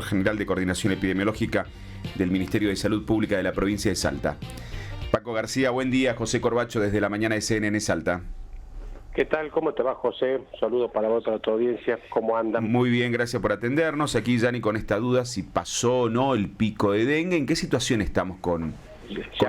general de Coordinación Epidemiológica del Ministerio de Salud Pública de la provincia de Salta. Paco García, buen día. José Corbacho desde la mañana de CNN Salta. ¿Qué tal? ¿Cómo te va, José? Saludos para vos, para tu audiencia. ¿Cómo andan? Muy bien, gracias por atendernos. Aquí, Yani, con esta duda, si pasó o no el pico de dengue. ¿En qué situación estamos con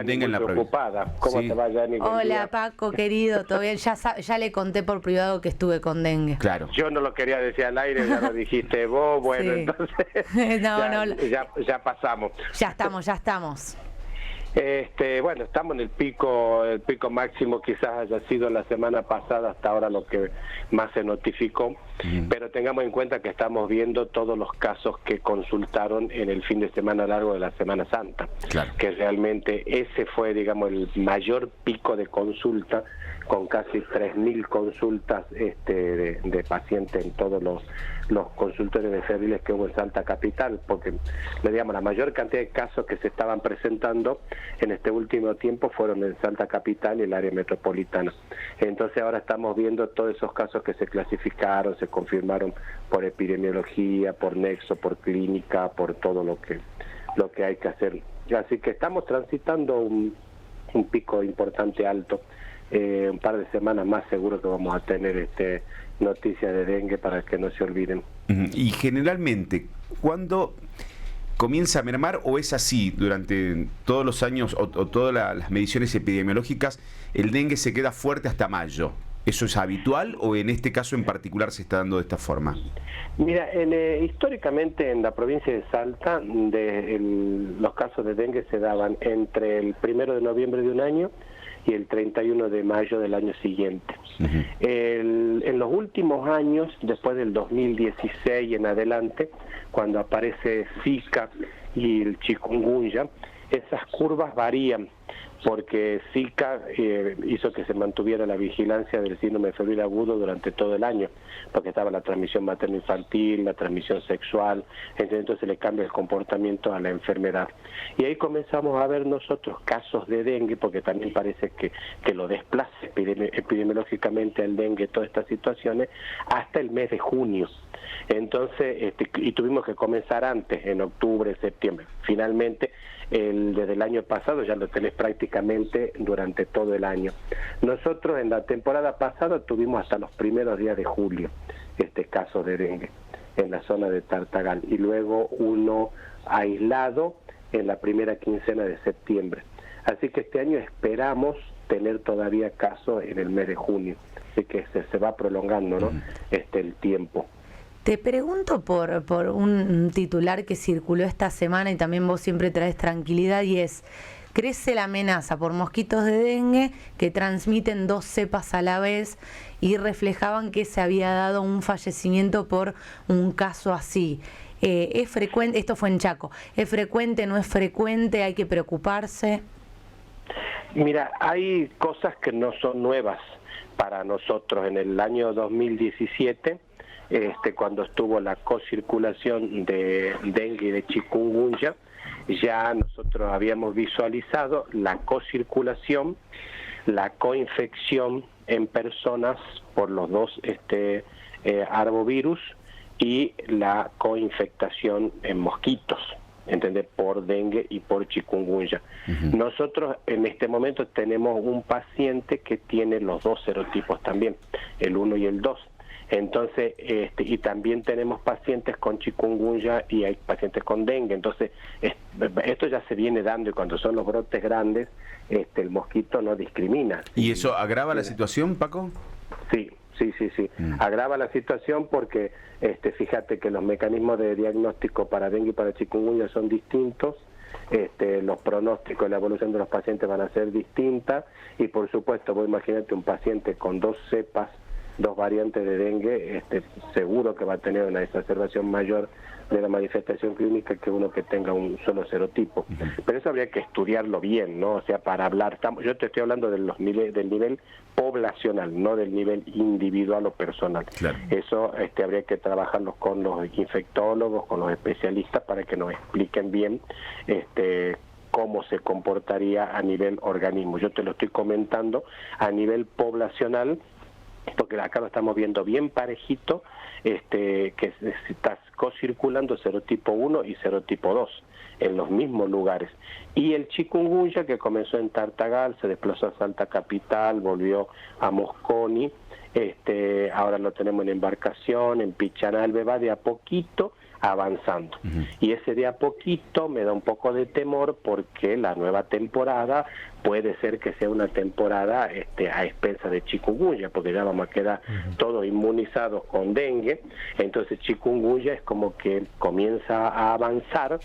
dengue en la provincia? ¿Cómo Sí. te va, Yani? Hola, Paco, querido, ¿todo bien? Ya le conté por privado que estuve con dengue. Claro. Yo no lo quería decir al aire, ya lo dijiste vos, bueno, Sí. entonces ya pasamos. Ya estamos. Bueno, estamos en el pico máximo quizás haya sido la semana pasada, hasta ahora lo que más se notificó, pero tengamos en cuenta que estamos viendo todos los casos que consultaron en el fin de semana largo de la Semana Santa, Claro. que realmente ese fue, digamos, el mayor pico de consulta, con casi 3.000 consultas de pacientes en todos los consultorios de feriles que hubo en Salta Capital, porque digamos, la mayor cantidad de casos que se estaban presentando en este último tiempo fueron en Salta Capital y el área metropolitana. Entonces ahora estamos viendo todos esos casos que se clasificaron, se confirmaron por epidemiología, por nexo, por clínica, por todo lo que hay que hacer. Así que estamos transitando un pico importante alto. Un par de semanas más seguro que vamos a tener noticias de dengue para que no se olviden. Y generalmente, ¿cuándo comienza a mermar o es así durante todos los años o todas las mediciones epidemiológicas, el dengue se queda fuerte hasta mayo? ¿Eso es habitual o en este caso en particular se está dando de esta forma? Mira, históricamente en la provincia de Salta los casos de dengue se daban entre el 1 de noviembre de un año y el 31 de mayo del año siguiente. En los últimos años, después del 2016 en adelante, cuando aparece Zika y el chikungunya, esas curvas varían, porque Zika hizo que se mantuviera la vigilancia del síndrome febril agudo durante todo el año, porque estaba la transmisión materno-infantil, la transmisión sexual, entonces le cambia el comportamiento a la enfermedad. Y ahí comenzamos a ver nosotros casos de dengue, porque también parece que lo desplaza epidemiológicamente al dengue todas estas situaciones, hasta el mes de junio. Entonces, y tuvimos que comenzar antes, en octubre, septiembre. Finalmente, desde el año pasado ya lo tenés prácticamente durante todo el año. Nosotros en la temporada pasada tuvimos hasta los primeros días de julio caso de dengue en la zona de Tartagal, y luego uno aislado en la primera quincena de septiembre. Así que este año esperamos tener todavía casos en el mes de junio, así que se va prolongando, ¿no? El tiempo. Te pregunto por un titular que circuló esta semana y también vos siempre traes tranquilidad, y es: crece la amenaza por mosquitos de dengue que transmiten 2 cepas a la vez, y reflejaban que se había dado un fallecimiento por un caso así. ¿Es frecuente? Esto fue en Chaco. ¿Es frecuente? ¿No es frecuente? ¿Hay que preocuparse? Mira, hay cosas que no son nuevas para nosotros. En el año 2017, cuando estuvo la cocirculación de dengue y de chikungunya, ya nosotros habíamos visualizado la cocirculación, la coinfección en personas por los dos arbovirus y la coinfectación en mosquitos, ¿entendés? Por dengue y por chikungunya. Nosotros en este momento tenemos un paciente que tiene los dos serotipos también, el 1 y el 2. Entonces, y también tenemos pacientes con chikungunya y hay pacientes con dengue. Entonces, esto ya se viene dando, y cuando son los brotes grandes, el mosquito no discrimina. ¿Y eso agrava la situación, Paco? Sí. Agrava la situación porque, fíjate que los mecanismos de diagnóstico para dengue y para chikungunya son distintos. Los pronósticos y la evolución de los pacientes van a ser distintas, y por supuesto, vos imagínate un paciente con 2 cepas, 2 variantes de dengue, seguro que va a tener una exacerbación mayor de la manifestación clínica que uno que tenga un solo serotipo. Pero eso habría que estudiarlo bien, ¿no? O sea, para hablar, yo te estoy hablando del nivel poblacional, no del nivel individual o personal. Claro. Eso habría que trabajarlo con los infectólogos, con los especialistas, para que nos expliquen bien cómo se comportaría a nivel organismo. Yo te lo estoy comentando a nivel poblacional, porque acá lo estamos viendo bien parejito, que está co-circulando serotipo 1 y serotipo 2 en los mismos lugares. Y el chikungunya, que comenzó en Tartagal, se desplazó a Salta Capital, volvió a Mosconi, ahora lo tenemos en embarcación, en Pichanalbe, va de a poquito avanzando. Y ese de a poquito me da un poco de temor, porque la nueva temporada puede ser que sea una temporada a expensas de chikungunya, porque ya vamos a quedar todos inmunizados con dengue. Entonces chikungunya es como que comienza a avanzar,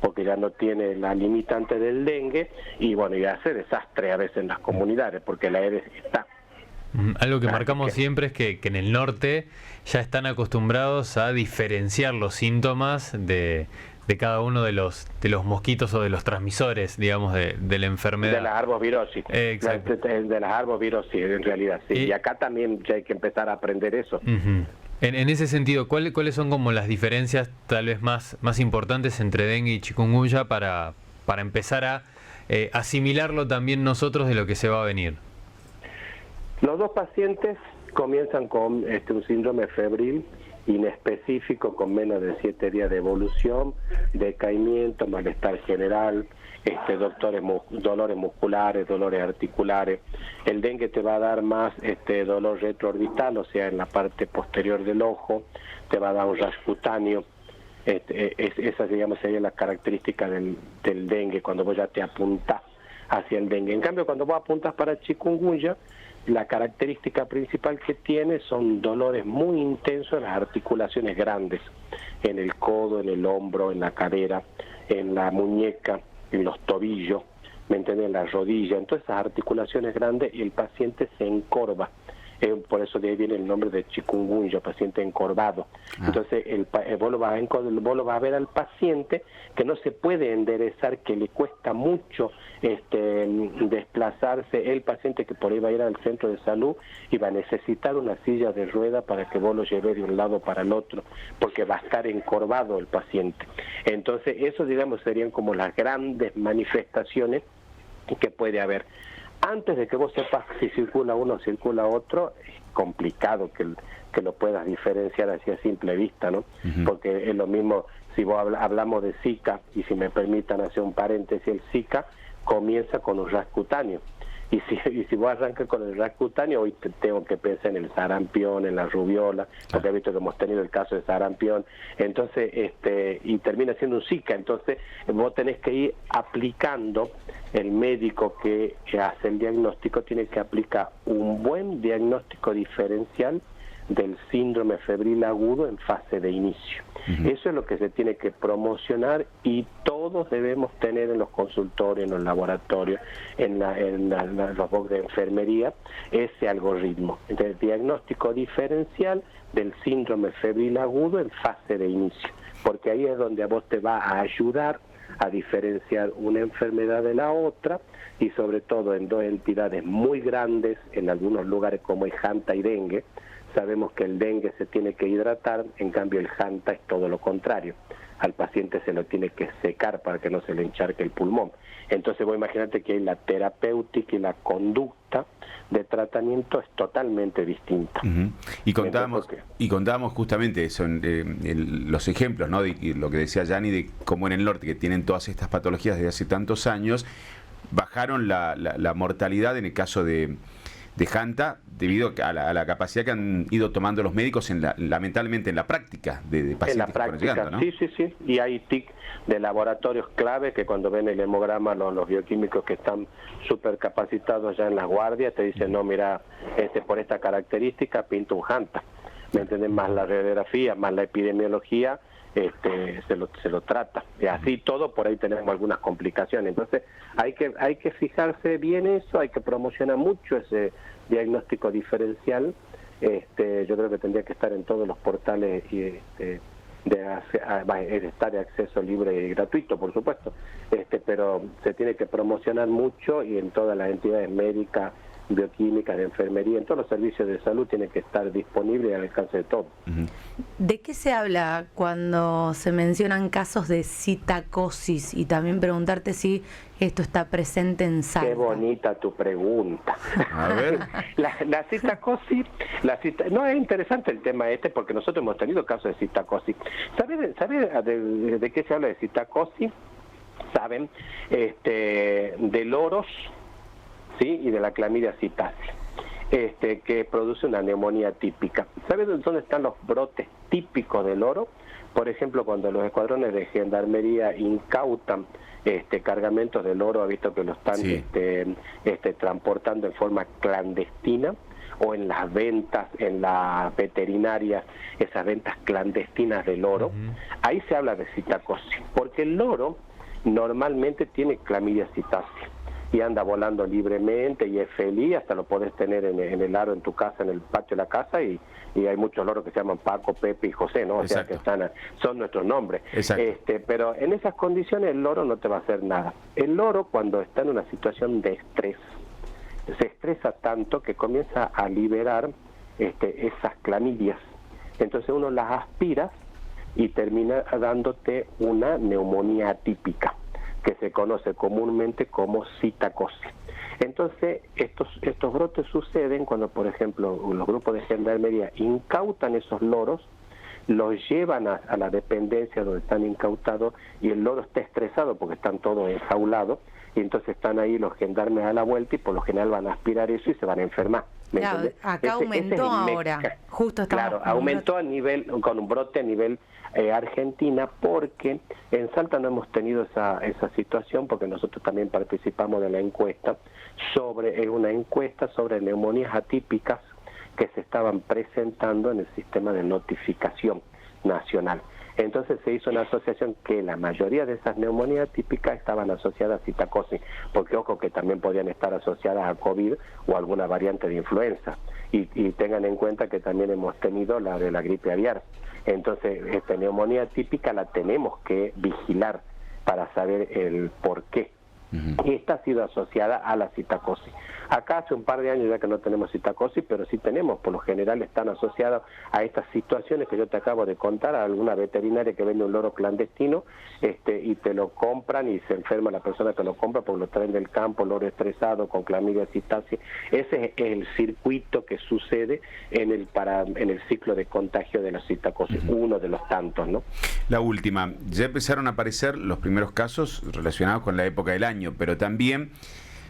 porque ya no tiene la limitante del dengue, y bueno, y hace desastre a veces en las comunidades, porque la Aedes está. Algo que marcamos siempre es que en el norte ya están acostumbrados a diferenciar los síntomas de cada uno de los mosquitos o de los transmisores, digamos, de la enfermedad. De las arbovirosis. Exacto. De las arbovirosis, en realidad, sí. Y acá también ya hay que empezar a aprender eso. En ese sentido, ¿cuáles son como las diferencias tal vez más importantes entre dengue y chikungunya para empezar a asimilarlo también nosotros de lo que se va a venir? Los dos pacientes comienzan con un síndrome febril inespecífico, con menos de 7 días de evolución, decaimiento, malestar general, dolores musculares, dolores articulares. El dengue te va a dar más dolor retroorbital, o sea, en la parte posterior del ojo, te va a dar un rash cutáneo. Esa, digamos, sería la característica del dengue, cuando vos ya te apuntás hacia el dengue. En cambio, cuando vos apuntas para chikungunya, la característica principal que tiene son dolores muy intensos en las articulaciones grandes, en el codo, en el hombro, en la cadera, en la muñeca, en los tobillos, ¿me entienden?, en la rodilla, en todas esas articulaciones grandes, y el paciente se encorva. Por eso de ahí viene el nombre de chikungunya, paciente encorvado. Entonces vos lo vas a ver al paciente que no se puede enderezar, que le cuesta mucho desplazarse. El paciente que por ahí va a ir al centro de salud y va a necesitar una silla de rueda para que vos lo lleves de un lado para el otro, porque va a estar encorvado el paciente. Entonces eso, digamos, serían como las grandes manifestaciones que puede haber. Antes de que vos sepas si circula uno o circula otro, es complicado que lo puedas diferenciar así a simple vista, ¿no? Porque es lo mismo si vos hablamos de Zika, y si me permitan hacer un paréntesis, el Zika comienza con un rash cutáneo. Y si vos arrancas con el rash cutáneo, hoy tengo que pensar en el sarampión, en la rubiola, porque he visto que hemos tenido el caso de sarampión, entonces y termina siendo un Zika. Entonces vos tenés que ir aplicando, el médico que hace el diagnóstico tiene que aplicar un buen diagnóstico diferencial del síndrome febril agudo en fase de inicio. Eso es lo que se tiene que promocionar, y todos debemos tener en los consultorios, en los laboratorios, en los box de enfermería, ese algoritmo. Entonces, diagnóstico diferencial del síndrome febril agudo en fase de inicio, porque ahí es donde a vos te va a ayudar a diferenciar una enfermedad de la otra, y sobre todo en dos entidades muy grandes, en algunos lugares como es Hanta y dengue. Sabemos que el dengue se tiene que hidratar, en cambio el Hanta es todo lo contrario. Al paciente se lo tiene que secar para que no se le encharque el pulmón. Entonces vos imaginate que la terapéutica y la conducta de tratamiento es totalmente distinta. Y contábamos justamente eso, los ejemplos, ¿no?, de lo que decía Yanni, de cómo en el norte, que tienen todas estas patologías desde hace tantos años, bajaron la mortalidad en el caso de Hanta, debido a la capacidad que han ido tomando los médicos lamentablemente en la práctica de pacientes. En la práctica, llegando, ¿no? Sí. Y hay TIC de laboratorios clave que cuando ven el hemograma, los bioquímicos que están súper capacitados ya en las guardias, te dicen, no, mira, por esta característica pinta un Hanta. ¿Me entienden? Más la radiografía, más la epidemiología, se lo trata. Y así todo, por ahí tenemos algunas complicaciones. Entonces hay que fijarse bien eso, hay que promocionar mucho ese diagnóstico diferencial. Yo creo que tendría que estar en todos los portales estar de acceso libre y gratuito, por supuesto, pero se tiene que promocionar mucho, y en todas las entidades médicas bioquímicas, de enfermería, en todos los servicios de salud tiene que estar disponible y al alcance de todos. ¿De qué se habla cuando se mencionan casos de citacosis? Y también preguntarte si esto está presente en Salta. Qué bonita tu pregunta. A ver. La citacosis, no, es interesante el tema porque nosotros hemos tenido casos de citacosis. ¿Sabes de qué se habla de citacosis? ¿Saben? De loros, ¿sí? Y de la clamidia citasi, que produce una neumonía típica. ¿Sabes dónde están los brotes típicos del loro? Por ejemplo, cuando los escuadrones de gendarmería incautan cargamentos de loro, ha visto que lo están transportando en forma clandestina, o en las ventas, en las veterinarias, esas ventas clandestinas del loro. Ahí se habla de citacosis, porque el loro normalmente tiene clamidia citasi y anda volando libremente y es feliz, hasta lo podés tener en el aro en tu casa, en el patio de la casa, y hay muchos loros que se llaman Paco, Pepe y José, ¿no? O sea, que son nuestros nombres. Pero en esas condiciones el loro no te va a hacer nada. El loro, cuando está en una situación de estrés, se estresa tanto que comienza a liberar esas clamidias. Entonces uno las aspira y termina dándote una neumonía atípica, que se conoce comúnmente como citacosis. Entonces, estos brotes suceden cuando, por ejemplo, los grupos de gendarmería incautan esos loros, los llevan a la dependencia donde están incautados, y el loro está estresado porque están todos enjaulados, y entonces están ahí los gendarmes a la vuelta y por lo general van a aspirar eso y se van a enfermar. Claro, acá aumentó ahora, justo estamos... Claro, aumentó con un brote a nivel Argentina, porque en Salta no hemos tenido esa situación, porque nosotros también participamos de la encuesta, una encuesta sobre neumonías atípicas que se estaban presentando en el sistema de notificación nacional. Entonces se hizo una asociación que la mayoría de esas neumonías típicas estaban asociadas a citacosis, porque ojo que también podían estar asociadas a COVID o alguna variante de influenza, y tengan en cuenta que también hemos tenido la de la gripe aviar. Entonces esta neumonía típica la tenemos que vigilar para saber el por qué. Y esta ha sido asociada a la citacosis. Acá hace un par de años ya que no tenemos citacosis, pero sí tenemos, por lo general están asociadas a estas situaciones que yo te acabo de contar, a alguna veterinaria que vende un loro clandestino, y te lo compran y se enferma la persona que lo compra porque lo traen del campo, loro estresado, con clamidia citasi. Ese es el circuito que sucede en el ciclo de contagio de la citacosis, uno de los tantos, ¿no? La última, ya empezaron a aparecer los primeros casos relacionados con la época del año, pero también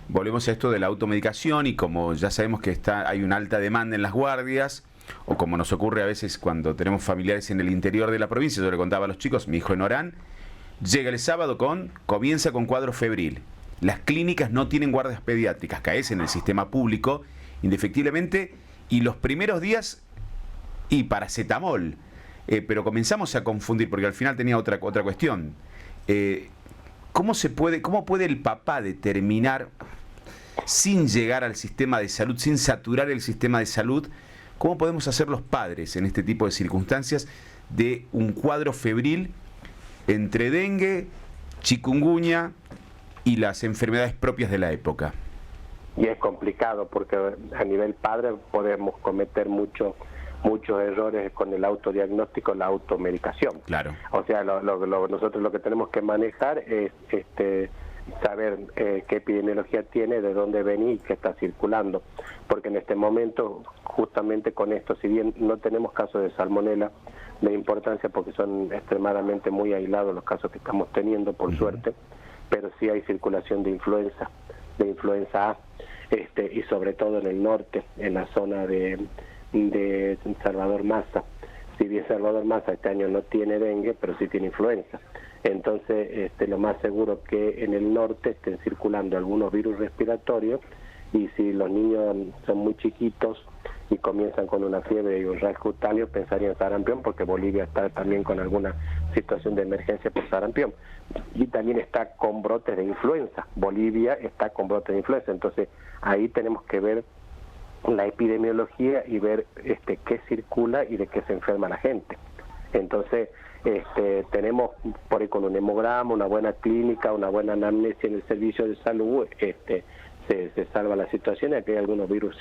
volvemos a esto de la automedicación, y como ya sabemos que hay una alta demanda en las guardias, o como nos ocurre a veces cuando tenemos familiares en el interior de la provincia. Yo le contaba a los chicos, mi hijo en Orán llega el sábado comienza con cuadro febril. Las clínicas no tienen guardias pediátricas, caes en el sistema público indefectiblemente, y los primeros días y paracetamol, pero comenzamos a confundir, porque al final tenía otra cuestión. ¿Cómo puede el papá determinar, sin llegar al sistema de salud, sin saturar el sistema de salud, cómo podemos hacer los padres en este tipo de circunstancias de un cuadro febril entre dengue, chikungunya y las enfermedades propias de la época? Y es complicado porque a nivel padre podemos cometer muchos errores con el autodiagnóstico, la automedicación. Claro. O sea, nosotros lo que tenemos que manejar es saber qué epidemiología tiene, de dónde viene y qué está circulando. Porque en este momento, justamente con esto, si bien no tenemos casos de salmonela de importancia, porque son extremadamente muy aislados los casos que estamos teniendo, por suerte, pero sí hay circulación de influenza A, y sobre todo en el norte, en la zona de Salvador Massa. Si bien Salvador Massa este año no tiene dengue, pero sí tiene influenza. Entonces, lo más seguro que en el norte estén circulando algunos virus respiratorios, y si los niños son muy chiquitos y comienzan con una fiebre y un rasgo cutáneo, pensaría en sarampión, porque Bolivia está también con alguna situación de emergencia por sarampión. Y también está con brotes de influenza. Bolivia está con brotes de influenza. Entonces, ahí tenemos que ver la epidemiología y ver qué circula y de qué se enferma la gente. Entonces, tenemos por ahí con un hemograma, una buena clínica, una buena anamnesia en el servicio de salud, se salva la situación, y aquí hay algunos virus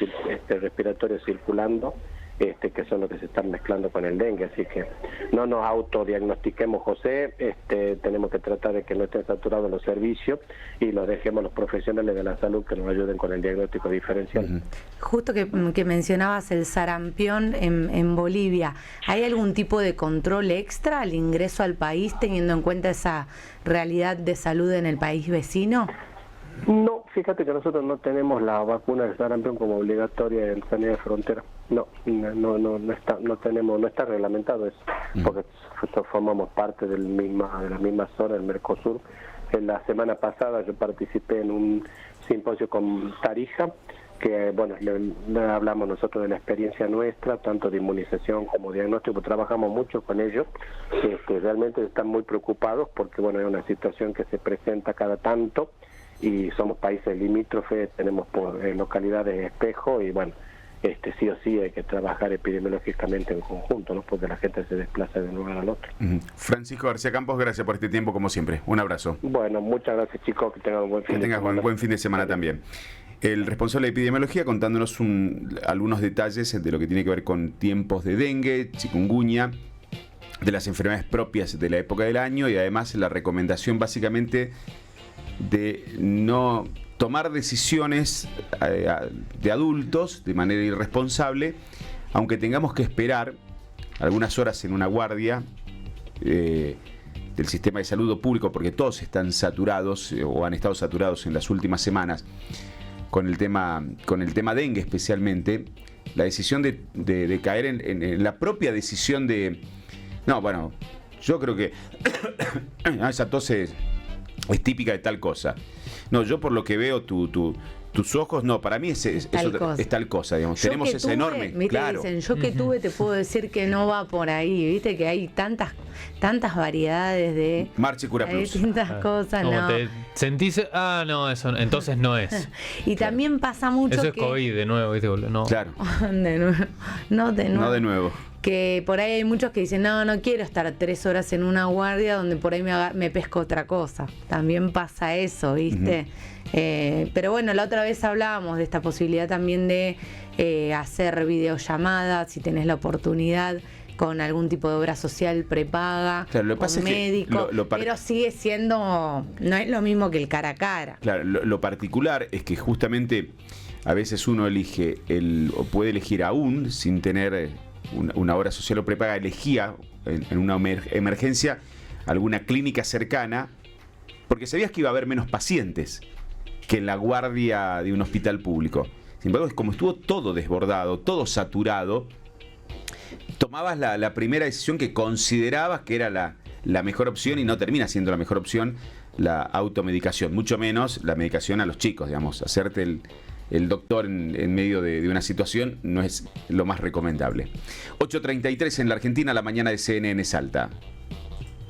respiratorios circulando, que son los que se están mezclando con el dengue, así que no nos autodiagnostiquemos, José, tenemos que tratar de que no estén saturados los servicios y los dejemos a los profesionales de la salud que nos ayuden con el diagnóstico diferencial. Justo que mencionabas el sarampión en Bolivia, ¿hay algún tipo de control extra al ingreso al país teniendo en cuenta esa realidad de salud en el país vecino? No, fíjate que nosotros no tenemos la vacuna del sarampión como obligatoria en sanidad de frontera. No está reglamentado eso, porque nosotros formamos parte de la misma zona del Mercosur. En la semana pasada yo participé en un simposio con Tarija, que bueno, le hablamos nosotros de la experiencia nuestra, tanto de inmunización como diagnóstico, trabajamos mucho con ellos, realmente están muy preocupados porque bueno, es una situación que se presenta cada tanto, y somos países limítrofes, tenemos localidades espejo, y bueno, sí o sí hay que trabajar epidemiológicamente en conjunto, ¿no? Porque la gente se desplaza de un lugar al otro. Francisco García Campos, gracias por este tiempo como siempre. Un abrazo. Bueno, muchas gracias, chicos, que tengan un buen fin de semana. Que tengas buen fin de semana también. El responsable de epidemiología contándonos algunos detalles de lo que tiene que ver con tiempos de dengue, chikungunya, de las enfermedades propias de la época del año, y además la recomendación básicamente de no tomar decisiones de adultos de manera irresponsable, aunque tengamos que esperar algunas horas en una guardia del sistema de salud público, porque todos están saturados o han estado saturados en las últimas semanas con el tema dengue especialmente. La decisión de caer en la propia decisión de no, bueno, yo creo que esa tos es típica de tal cosa. No, yo por lo que veo tus ojos, no, para mí es tal cosa, digamos. Yo tenemos esa enorme, ¿viste? claro. Dicen, yo que tuve te puedo decir que no va por ahí, viste que hay tantas variedades de Marche Cura Plus. distintas cosas, no. Te sentís, no, eso entonces no es. Y también pasa mucho eso es que COVID de nuevo, ¿viste? No. Claro. No de nuevo. No. Que por ahí hay muchos que dicen, no quiero estar 3 horas en una guardia donde por ahí me pesco otra cosa. También pasa eso, ¿viste? Pero bueno, la otra vez hablábamos de esta posibilidad también de hacer videollamadas, si tenés la oportunidad, con algún tipo de obra social prepaga, claro, lo que pasa con médico, es que pero sigue siendo, no es lo mismo que el cara a cara. Claro, lo particular es que justamente a veces uno elige o puede elegir aún sin tener una obra social o prepaga, elegía en una emergencia alguna clínica cercana porque sabías que iba a haber menos pacientes que en la guardia de un hospital público. Sin embargo, como estuvo todo desbordado, todo saturado, tomabas la primera decisión que considerabas que era la mejor opción, y no termina siendo la mejor opción la automedicación, mucho menos la medicación a los chicos, digamos. Hacerte el doctor en medio de una situación no es lo más recomendable. 8:33 en la Argentina, la mañana de CNN Salta.